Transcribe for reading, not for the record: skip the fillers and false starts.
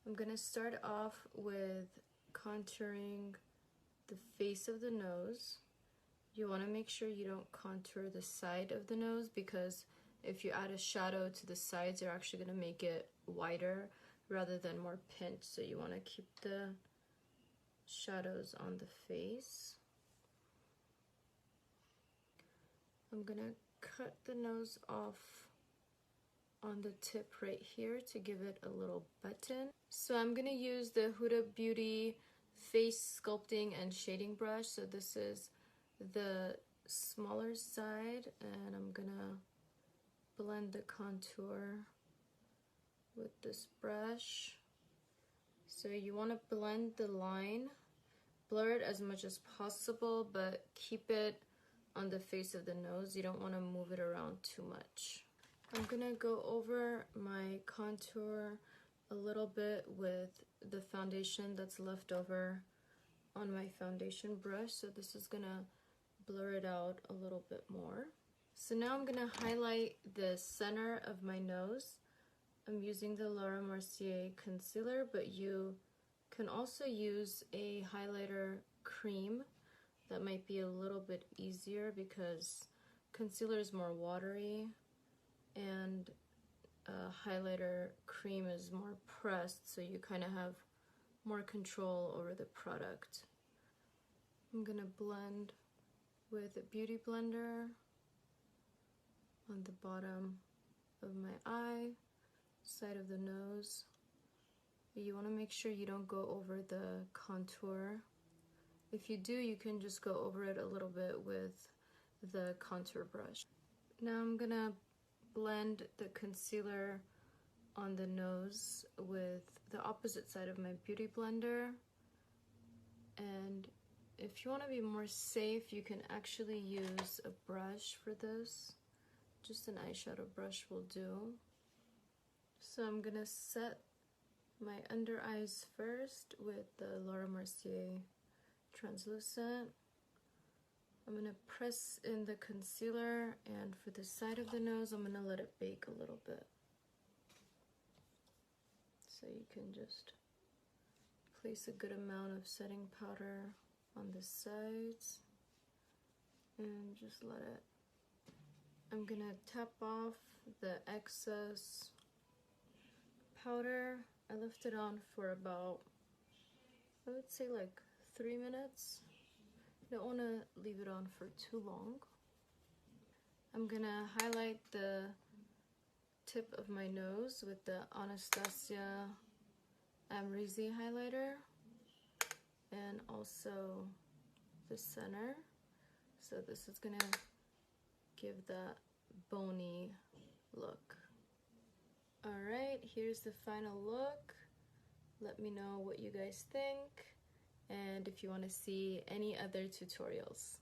I'm gonna start off with contouring the face of the nose. You want to make sure you don't contour the side of the nose, because if you add a shadow to the sides, you're actually going to make it wider rather than more pinched. So you want to keep the shadows on the face. I'm going to cut the nose off on the tip right here to give it a little button. So I'm going to use the Huda Beauty face sculpting and shading brush. So this is the smaller side, and I'm gonna blend the contour with this brush. So you want to blend the line, blur it as much as possible, but keep it on the face of the nose. You don't want to move it around too much. I'm gonna go over my contour a little bit with the foundation that's left over on my foundation brush. So this is gonna blur it out a little bit more. So now I'm gonna highlight the center of my nose. I'm using the Laura Mercier concealer, but you can also use a highlighter cream. That might be a little bit easier because concealer is more watery and highlighter cream is more pressed, so you kind of have more control over the product. I'm gonna blend with a beauty blender on the bottom of my eye, side of the nose. You want to make sure you don't go over the contour. If you do, you can just go over it a little bit with the contour brush. Now I'm gonna blend the concealer on the nose with the opposite side of my beauty blender. And if you want to be more safe, you can actually use a brush for this. Just an eyeshadow brush will do. So I'm gonna set my under eyes first with the Laura Mercier translucent. I'm gonna press in the concealer, and for the side of the nose, I'm gonna let it bake a little bit. So you can just place a good amount of setting powder on the sides and just let it. I'm gonna tap off the excess powder. I left it on for about, I would say like 3 minutes. You don't want to leave it on for too long. I'm gonna highlight the tip of my nose with the Anastasia Amrezy highlighter, and also the center. So this is gonna give that bony look. Alright, here's the final look. Let me know what you guys think, and if you want to see any other tutorials.